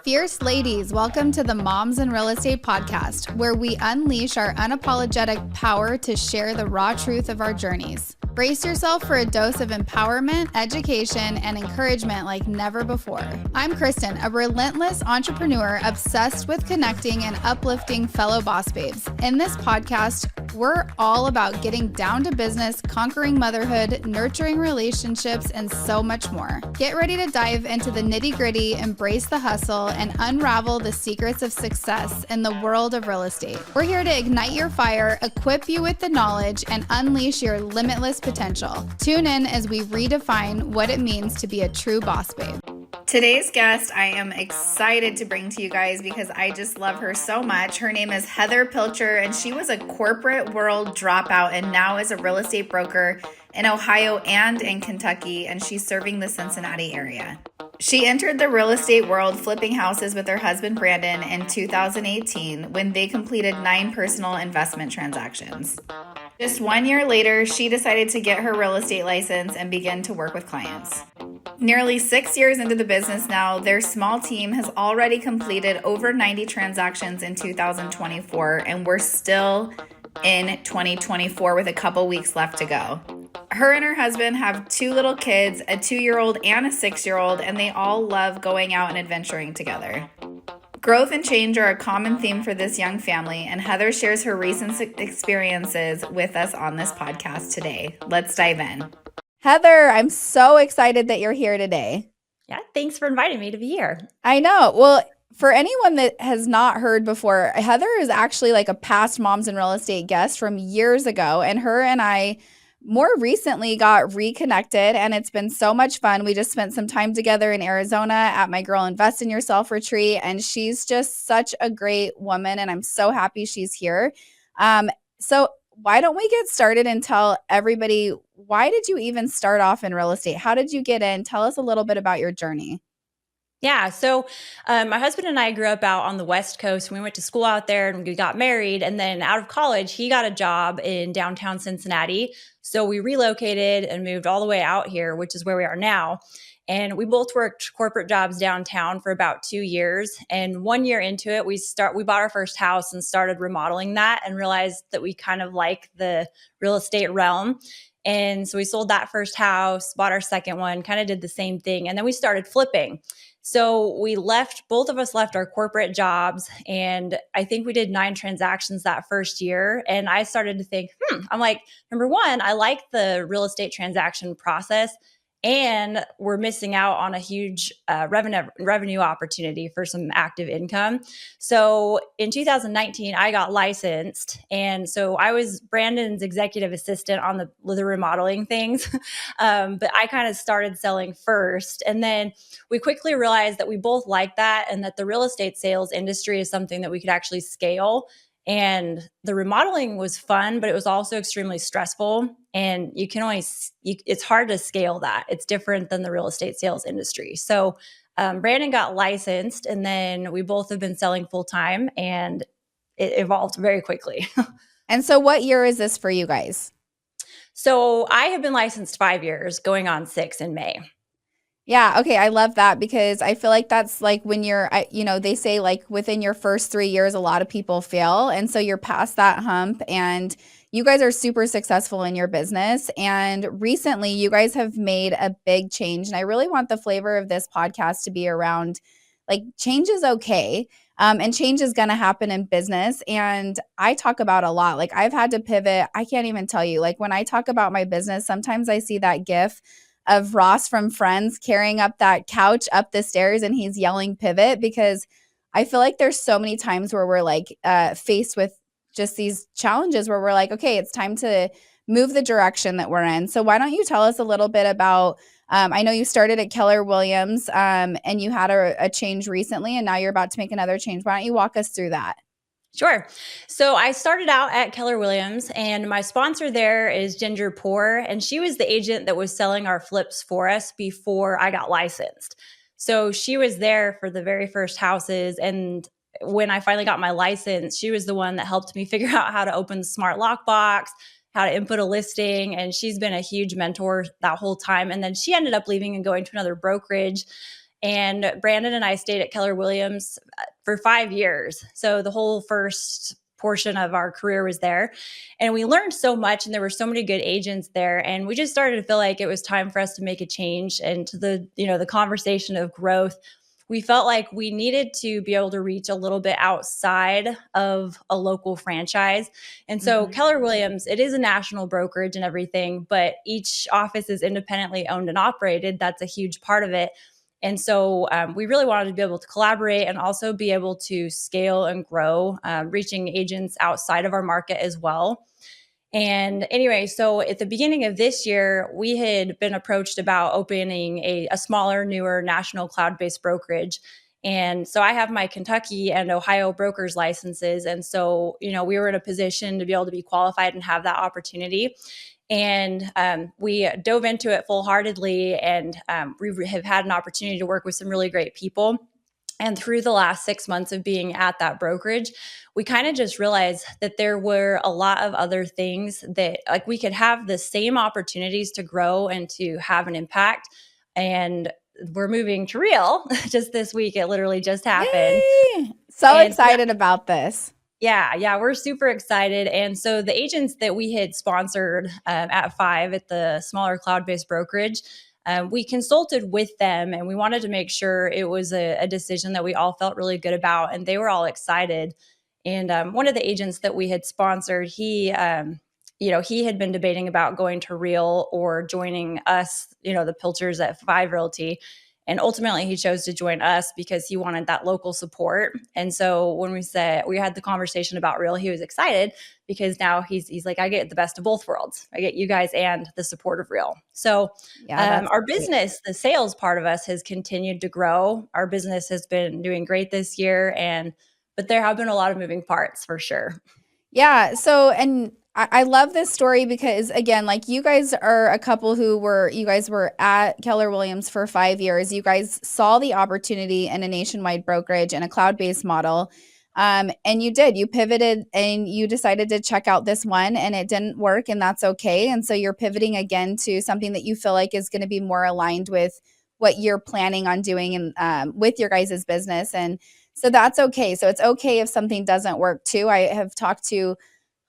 Fierce ladies, welcome to the Moms in Real Estate podcast, where we unleash our unapologetic power to share the raw truth of our journeys. Brace yourself for a dose of empowerment, education, and encouragement like never before. I'm Kristen, a relentless entrepreneur obsessed with connecting and uplifting fellow boss babes. In this podcast, we're all about getting down to business, conquering motherhood, nurturing relationships, and so much more. Get ready to dive into the nitty-gritty, embrace the hustle, and unravel the secrets of success in the world of real estate. We're here to ignite your fire, equip you with the knowledge, and unleash your limitless potential. Tune in as we redefine what it means to be a true boss babe. Today's guest, I am excited to bring to you guys because I just love her so much. Her name is Heather Pilcher, and she was a corporate world dropout and now is a real estate broker in Ohio and in Kentucky, and she's serving the Cincinnati area. She entered the real estate world flipping houses with her husband Brandon in 2018 when they completed 9 personal investment transactions. Just 1 year later, she decided to get her real estate license and begin to work with clients. Nearly 6 years into the business now, their small team has already completed over 90 transactions in 2024, and we're still in 2024 with a couple weeks left to go. Her and her husband have 2 little kids, a 2-year-old and a 6-year-old, and they all love going out and adventuring together. Growth and change are a common theme for this young family, and Heather shares her recent experiences with us on this podcast today. Let's dive in. Heather, I'm so excited that you're here today. Yeah, thanks for inviting me to be here. I know. Well, for anyone that has not heard before, Heather is actually like a past Moms in Real Estate guest from years ago, and her and I more recently got reconnected, and it's been so much fun. We just spent some time together in Arizona at my Girl Invest in Yourself retreat, and she's just such a great woman, and I'm so happy she's here. So why don't we get started and tell everybody, why did you even start off in real estate? How did you get in? Tell us a little bit about your journey. Yeah, so my husband and I grew up out on the West Coast. We went to school out there and we got married. And then out of college, he got a job in downtown Cincinnati. So we relocated and moved all the way out here, which is where we are now. And we both worked corporate jobs downtown for about 2 years. And 1 year into it, we bought our first house and started remodeling that and realized that we kind of like the real estate realm. And so we sold that first house, bought our second one, kind of did the same thing. And then we started flipping. So both of us left our corporate jobs, and I think we did 9 transactions that first year. And I started to think, I'm like, number one, I like the real estate transaction process, and we're missing out on a huge revenue opportunity for some active income. So in 2019, I got licensed. And so I was Brandon's executive assistant on the remodeling things. But I kind of started selling first. And then we quickly realized that we both liked that, and that the real estate sales industry is something that we could actually scale. And the remodeling was fun, but it was also extremely stressful. And it's hard to scale that. It's different than the real estate sales industry. So Brandon got licensed, and then we both have been selling full time, and it evolved very quickly. And so what year is this for you guys? So I have been licensed 5 years, going on 6 in May. Yeah. Okay. I love that because I feel like that's like when they say like within your first 3 years, a lot of people fail. And so you're past that hump, and you guys are super successful in your business. And recently you guys have made a big change. And I really want the flavor of this podcast to be around like change is okay. And change is going to happen in business. And I talk about a lot, like I've had to pivot. I can't even tell you, like when I talk about my business, sometimes I see that GIF of Ross from Friends carrying up that couch up the stairs and he's yelling pivot, because I feel like there's so many times where we're like faced with just these challenges where we're like, okay, it's time to move the direction that we're in. So why don't you tell us a little bit about, I know you started at Keller Williams and you had a change recently, and now you're about to make another change. Why don't you walk us through that? Sure. So I started out at Keller Williams, and my sponsor there is Ginger Poor, and she was the agent that was selling our flips for us before I got licensed. So she was there for the very first houses, and when I finally got my license, she was the one that helped me figure out how to open the smart lockbox, how to input a listing, and she's been a huge mentor that whole time. And then she ended up leaving and going to another brokerage. And Brandon and I stayed at Keller Williams for 5 years. So the whole first portion of our career was there. And we learned so much, and there were so many good agents there. And we just started to feel like it was time for us to make a change. And to the conversation of growth, we felt like we needed to be able to reach a little bit outside of a local franchise. And so Keller Williams, it is a national brokerage and everything, but each office is independently owned and operated. That's a huge part of it. And so we really wanted to be able to collaborate and also be able to scale and grow, reaching agents outside of our market as well. And anyway, so at the beginning of this year, we had been approached about opening a smaller, newer national cloud-based brokerage. And so I have my Kentucky and Ohio brokers licenses. And so, we were in a position to be able to be qualified and have that opportunity. And we dove into it full-heartedly, and we have had an opportunity to work with some really great people. And through the last 6 months of being at that brokerage, we kind of just realized that there were a lot of other things that, like, we could have the same opportunities to grow and to have an impact. And we're moving to Real just this week. It literally just happened. Yay! So excited about this. Yeah, we're super excited. And so the agents that we had sponsored at Five, at the smaller cloud-based brokerage, we consulted with them, and we wanted to make sure it was a decision that we all felt really good about, and they were all excited. And one of the agents that we had sponsored, he had been debating about going to Real or joining us, the Pilchers at Five Realty. And ultimately, he chose to join us because he wanted that local support. And so when we had the conversation about Real, he was excited because now he's like, I get the best of both worlds. I get you guys and the support of Real. So our business, the sales part of us, has continued to grow. Our business has been doing great this year, but there have been a lot of moving parts for sure. Yeah. So, and I love this story because, again, like, you guys are a couple you guys were at Keller Williams for 5 years. You guys saw the opportunity in a nationwide brokerage and a cloud-based model. And you pivoted and you decided to check out this one, and it didn't work, and that's okay. And so you're pivoting again to something that you feel like is going to be more aligned with what you're planning on doing and with your guys' business. And so that's okay. So it's okay if something doesn't work too. I have talked to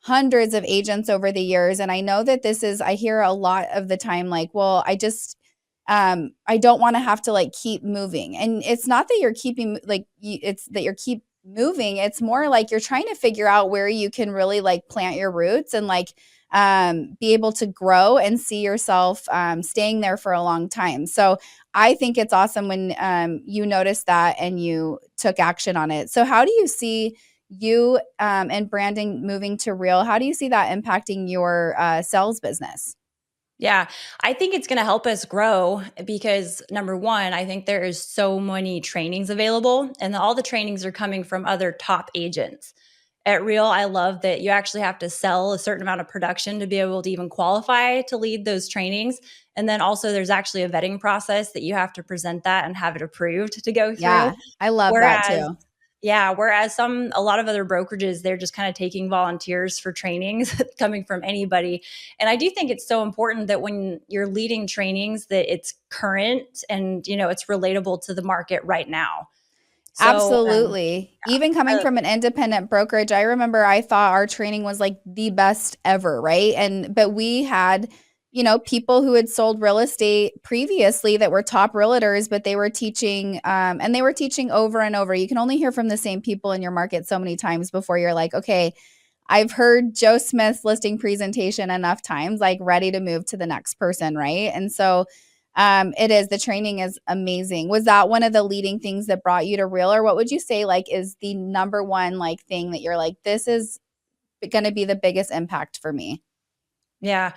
hundreds of agents over the years, and I know that I hear a lot of the time, like, well, I don't want to have to, like, keep moving. And it's not that you're keeping, like, it's that you're keep moving. It's more like you're trying to figure out where you can really, like, plant your roots and, like, be able to grow and see yourself staying there for a long time. So I think it's awesome when you noticed that and you took action on it. So how do you see you and branding moving to Real? How do you see that impacting your sales business? Yeah, I think it's going to help us grow because, number one, I think there is so many trainings available, and all the trainings are coming from other top agents. At Real, I love that you actually have to sell a certain amount of production to be able to even qualify to lead those trainings. And then also there's actually a vetting process that you have to present that and have it approved to go through. Yeah, I love that too. Yeah, whereas a lot of other brokerages, they're just kind of taking volunteers for trainings coming from anybody. And I do think it's so important that when you're leading trainings that it's current and, it's relatable to the market right now. So, absolutely. Even coming from an independent brokerage, I remember I thought our training was, like, the best ever, right? But we had people who had sold real estate previously that were top realtors, but they were teaching, and they were teaching over and over. You can only hear from the same people in your market so many times before you're like, okay, I've heard Joe Smith's listing presentation enough times, like, ready to move to the next person, right? And so the training is amazing. Was that one of the leading things that brought you to Real, or what would you say, like, is the number one, like, thing that you're like, this is going to be the biggest impact for me? Yeah.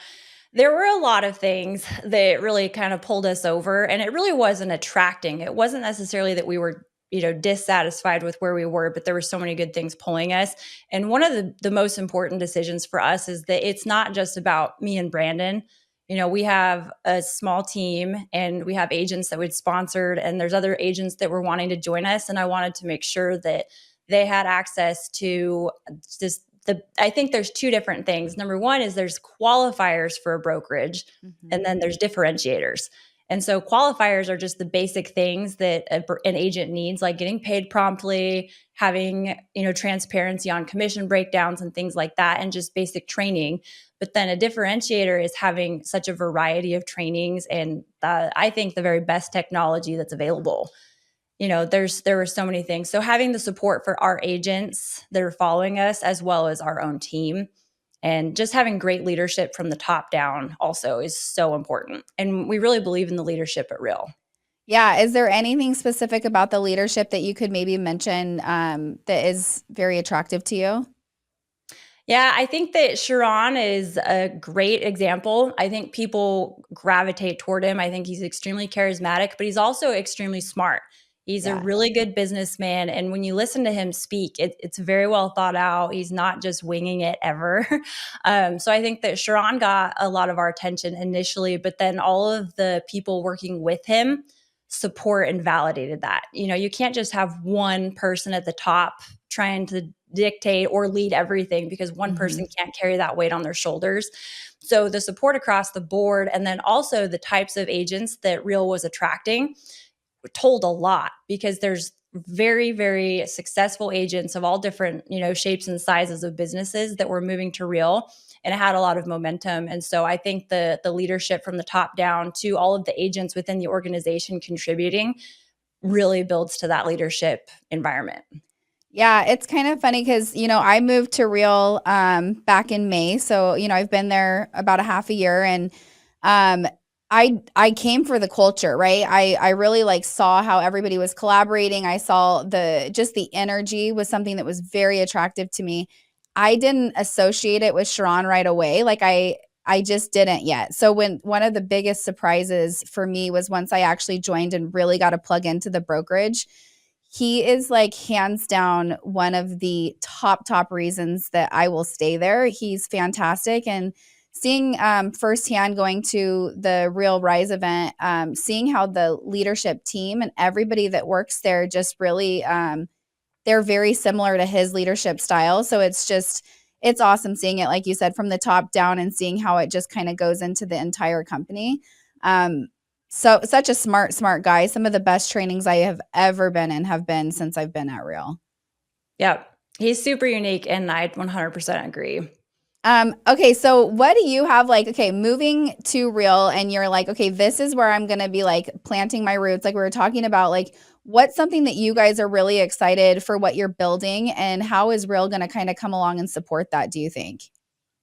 There were a lot of things that really kind of pulled us over, and it really wasn't attracting. It wasn't necessarily that we were, dissatisfied with where we were, but there were so many good things pulling us. And one of the most important decisions for us is that it's not just about me and Brandon. We have a small team and we have agents that we'd sponsored, and there's other agents that were wanting to join us. And I wanted to make sure that they had access to just I think there's two different things. Number one is there's qualifiers for a brokerage, and then there's differentiators. And so qualifiers are just the basic things that an agent needs, like getting paid promptly, having, transparency on commission breakdowns and things like that, and just basic training. But then a differentiator is having such a variety of trainings and I think the very best technology that's available. There were so many things. So having the support for our agents that are following us as well as our own team, and just having great leadership from the top down also is so important. And we really believe in the leadership at Real. Yeah. Is there anything specific about the leadership that you could maybe mention that is very attractive to you? Yeah, I think that Sharon is a great example. I think people gravitate toward him. I think he's extremely charismatic, but he's also extremely smart. He's a really good businessman. And when you listen to him speak, it's very well thought out. He's not just winging it ever. So I think that Sharon got a lot of our attention initially, but then all of the people working with him support and validated that. You can't just have one person at the top trying to dictate or lead everything, because one person can't carry that weight on their shoulders. So the support across the board, and then also the types of agents that Real was attracting, told a lot, because there's very, very successful agents of all different, shapes and sizes of businesses that were moving to Real, and it had a lot of momentum. And so I think the leadership from the top down to all of the agents within the organization contributing really builds to that leadership environment. Yeah, it's kind of funny because, I moved to Real back in May. So, I've been there about a half a year, and I came for the culture, right? I really saw how everybody was collaborating. I saw the energy was something that was very attractive to me. I didn't associate it with Sharon right away. I just didn't yet. So one of the biggest surprises for me was once I actually joined and really got to plug into the brokerage. He is hands down one of the top reasons that I will stay there. He's fantastic. And seeing firsthand, going to the Real Rise event, seeing how the leadership team and everybody that works there just really, they're very similar to his leadership style. So it's awesome seeing it, like you said, from the top down, and seeing how it just kind of goes into the entire company. So such a smart guy. Some of the best trainings I have ever been in have been since I've been at Real. Yeah, he's super unique, and I 100% agree. Okay, so what do you have moving to Real, and you're okay, this is where I'm going to be planting my roots. Like we were talking about, what's something that you guys are really excited for what you're building, and how is Real going to kind of come along and support that, do you think?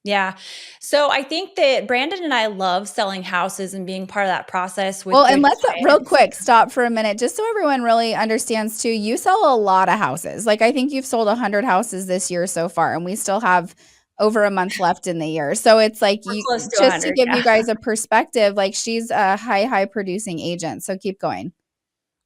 Yeah. So I think that Brandon and I love selling houses and being part of that process. And let's real quick stop for a minute, just so everyone really understands too. You sell a lot of houses. I think you've sold 100 houses this year so far, and we still have over a month left in the year. So it's just to give you guys a perspective, she's a high producing agent. So keep going.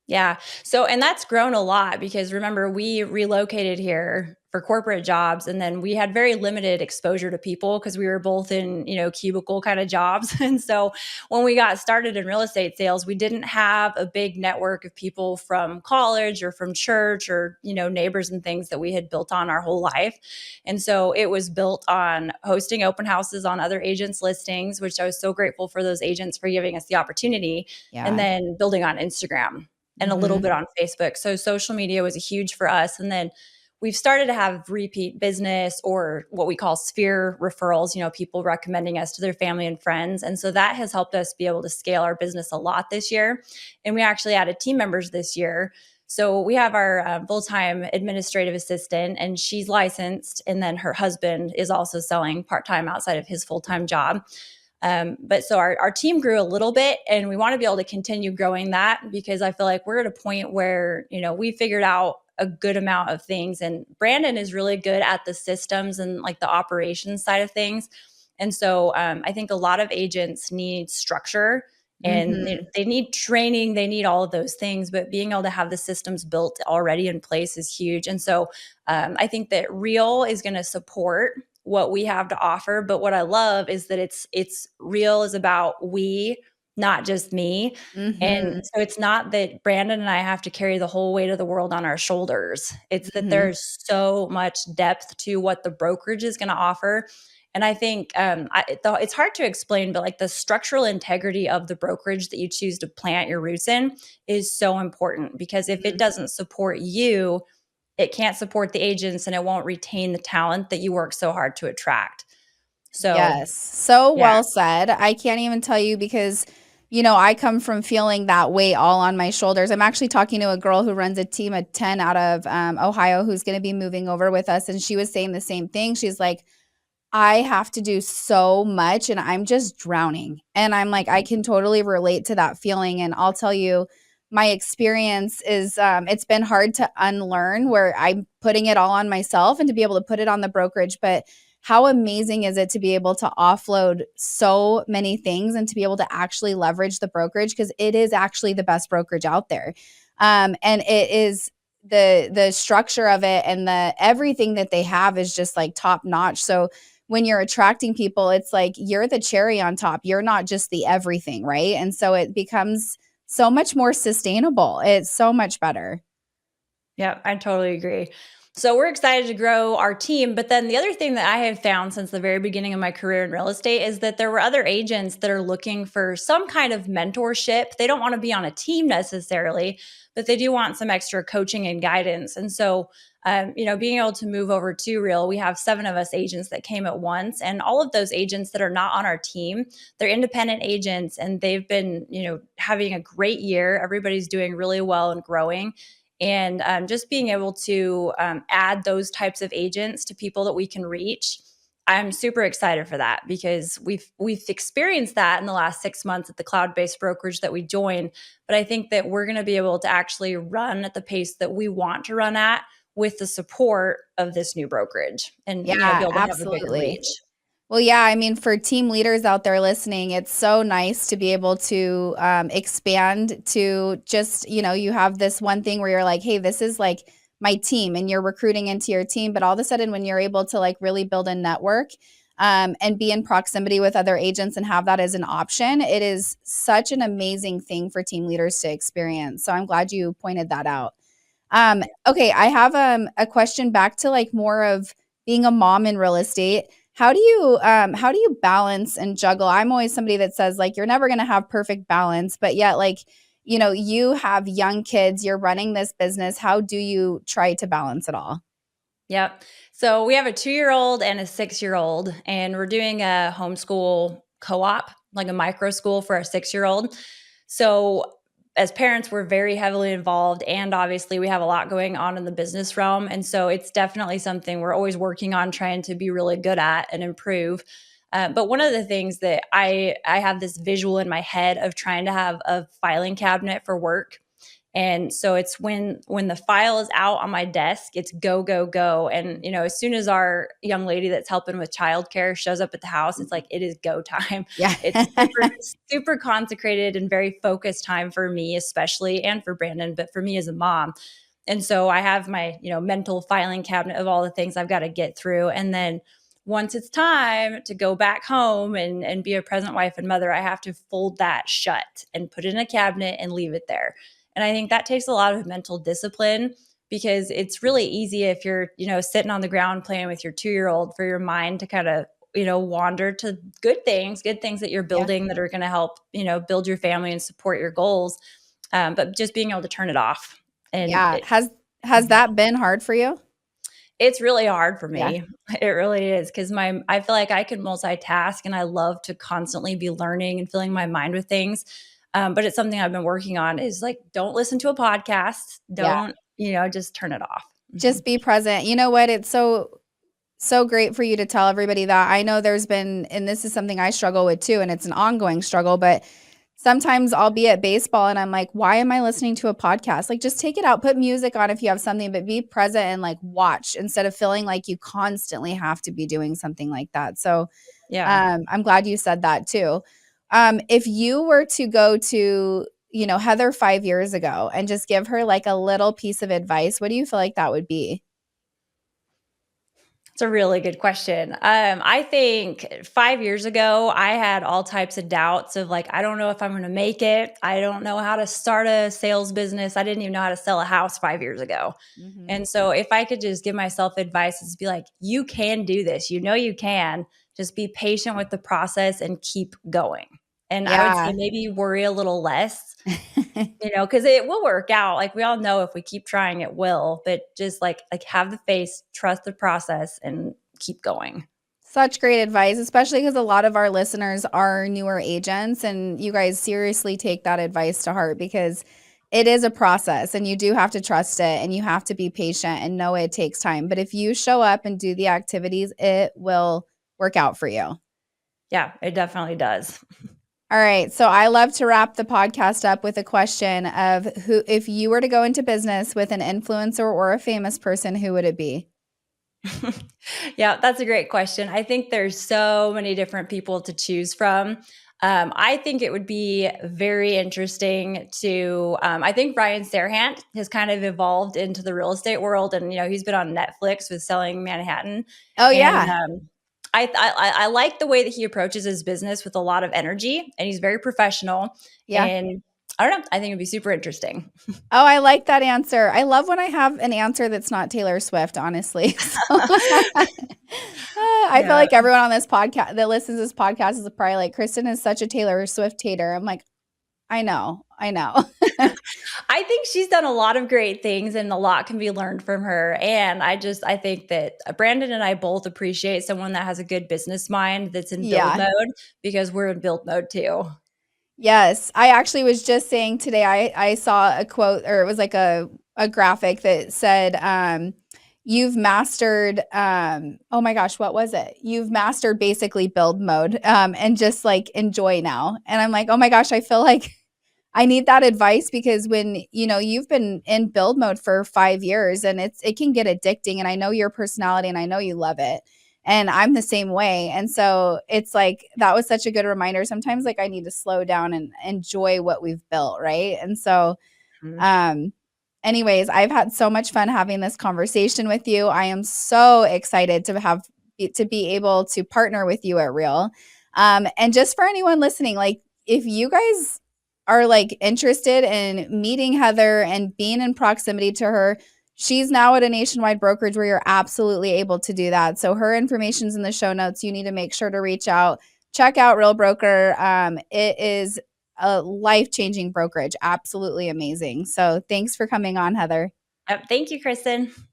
Yeah. So, and that's grown a lot, because remember, we relocated here for corporate jobs, and then we had very limited exposure to people because we were both in, cubicle kind of jobs. And so when we got started in real estate sales, we didn't have a big network of people from college or from church or, neighbors and things that we had built on our whole life. And so it was built on hosting open houses on other agents' listings, which I was so grateful for those agents for giving us the opportunity, and then building on Instagram and a little bit on Facebook. So social media was huge for us. And then we've started to have repeat business, or what we call sphere referrals, people recommending us to their family and friends. And so that has helped us be able to scale our business a lot this year. And we actually added team members this year. So we have our full-time administrative assistant, and she's licensed. And then her husband is also selling part-time outside of his full-time job. But so our team grew a little bit, and we want to be able to continue growing that, because I feel like we're at a point where, we figured out a good amount of things, and Brandon is really good at the systems and the operations side of things. And so I think a lot of agents need structure, and they need training, they need all of those things, but being able to have the systems built already in place is huge. And so I think that Real is going to support what we have to offer. But what I love is that it's Real is about we, not just me. And so it's not that Brandon and I have to carry the whole weight of the world on our shoulders. It's that there's so much depth to what the brokerage is going to offer. And I think it's hard to explain, but like the structural integrity of the brokerage that you choose to plant your roots in is so important, because if it doesn't support you, it can't support the agents and it won't retain the talent that you work so hard to attract. So, Yes. So yeah. well said. I can't even tell you because, I come from feeling that weight all on my shoulders. I'm actually talking to a girl who runs a team of 10 out of Ohio who's going to be moving over with us. And she was saying the same thing. She's like, I have to do so much and I'm just drowning. And I'm like, I can totally relate to that feeling. And I'll tell you, my experience is it's been hard to unlearn where I'm putting it all on myself and to be able to put it on the brokerage. But how amazing is it to be able to offload so many things and to be able to actually leverage the brokerage, because it is actually the best brokerage out there. And it is the structure of it and the everything that they have is just like top notch. So when you're attracting people, it's like you're the cherry on top. You're not just the everything, right? And so it becomes so much more sustainable. It's so much better. Yeah, I totally agree. So we're excited to grow our team. But then the other thing that I have found since the very beginning of my career in real estate is that there were other agents that are looking for some kind of mentorship. They don't want to be on a team necessarily, but they do want some extra coaching and guidance. And so, being able to move over to Real, we have 7 of us agents that came at once. And all of those agents that are not on our team, they're independent agents and they've been, having a great year. Everybody's doing really well and growing. And just being able to add those types of agents to people that we can reach, I'm super excited for that, because we've experienced that in the last 6 months at the cloud-based brokerage that we joined. But I think that we're going to be able to actually run at the pace that we want to run at with the support of this new brokerage, and be Yeah, able to have a bigger absolutely. reach. Well, yeah, I mean, for team leaders out there listening, it's so nice to be able to expand to just, you have this one thing where you're like, hey, this is like my team and you're recruiting into your team. But all of a sudden, when you're able to like really build a network and be in proximity with other agents and have that as an option, it is such an amazing thing for team leaders to experience. So I'm glad you pointed that out. Okay, I have a question back to like more of being a mom in real estate. How do you balance and juggle? I'm always somebody that says like you're never going to have perfect balance, but yet like, you have young kids, you're running this business. How do you try to balance it all? Yep. So we have a 2-year-old and a 6-year-old, and we're doing a homeschool co-op, like a micro school for our 6-year-old. So as parents, we're very heavily involved, and obviously we have a lot going on in the business realm. And so it's definitely something we're always working on trying to be really good at and improve. But one of the things that I have this visual in my head of trying to have a filing cabinet for work. And so it's when the file is out on my desk, it's go, go, go. And, as soon as our young lady that's helping with childcare shows up at the house, it's like, it is go time. Yeah. It's super, super consecrated and very focused time for me, especially, and for Brandon, but for me as a mom. And so I have my, mental filing cabinet of all the things I've got to get through. And then once it's time to go back home and be a present wife and mother, I have to fold that shut and put it in a cabinet and leave it there. And I think that takes a lot of mental discipline, because it's really easy if you're, sitting on the ground playing with your 2-year-old for your mind to kind of, wander to good things that you're building that are going to help, build your family and support your goals. But just being able to turn it off. And Yeah. Has that been hard for you? it's really hard for Yeah. me. It really is, because I feel like I can multitask and I love to constantly be learning and filling my mind with things. But it's something I've been working on, is like, don't listen to a podcast. Don't, just turn it off. Just be present. You know what? It's so great for you to tell everybody that. I know there's been, and this is something I struggle with too, and it's an ongoing struggle, but sometimes I'll be at baseball and I'm like, why am I listening to a podcast? Like, just take it out, put music on if you have something, but be present and like watch instead of feeling like you constantly have to be doing something like that. So Yeah. I'm glad you said that too. If you were to go to, Heather 5 years ago and just give her like a little piece of advice, what do you feel like that would be? It's a really good question. I think 5 years ago, I had all types of doubts of like, I don't know if I'm going to make it. I don't know how to start a sales business. I didn't even know how to sell a house 5 years ago. Mm-hmm. And so if I could just give myself advice, is be like, you can do this. You can. just be patient with the process and keep going. And I would say Yeah. maybe worry a little less, because it will work out. Like we all know if we keep trying, it will. But just like have the faith, trust the process, and keep going. Such great advice, especially because a lot of our listeners are newer agents, and you guys seriously take that advice to heart because it is a process and you do have to trust it and you have to be patient and know it takes time. But if you show up and do the activities, it will work out for you. Yeah, it definitely does. All right. So I love to wrap the podcast up with a question of who, if you were to go into business with an influencer or a famous person, who would it be? Yeah, that's a great question. I think there's so many different people to choose from. I think it would be very interesting to. I think Ryan Serhant has kind of evolved into the real estate world, and he's been on Netflix with Selling Manhattan, Oh, and yeah. I like the way that he approaches his business with a lot of energy, and he's very professional. Yeah. And I don't know. I think it'd be super interesting. Oh, I like that answer. I love when I have an answer that's not Taylor Swift, honestly. I feel Yeah. like everyone on this podcast that listens to this podcast is probably like, Kristen is such a Taylor Swift hater. I'm like, I know. I think she's done a lot of great things and a lot can be learned from her. And I think that Brandon and I both appreciate someone that has a good business mind that's in build Yeah. mode because we're in build mode too. Yes. I actually was just saying today, I saw a quote, or it was like a graphic that said, you've mastered, oh my gosh, what was it? You've mastered basically build mode, and just like enjoy now. And I'm like, oh my gosh, I feel like I need that advice because when, you've been in build mode for 5 years and it can get addicting, and I know your personality and I know you love it. And I'm the same way. And so it's like, that was such a good reminder. Sometimes like I need to slow down and enjoy what we've built. Right. And so, Mhm. um, anyways, I've had so much fun having this conversation with you. I am so excited to be able to partner with you at Real. And just for anyone listening, like if you guys are like interested in meeting Heather and being in proximity to her, she's now at a nationwide brokerage where you're absolutely able to do that. So her information's in the show notes. You need to make sure to reach out. Check out Real Broker. It is a life-changing brokerage. Absolutely amazing. So thanks for coming on, Heather. Thank you, Kristen.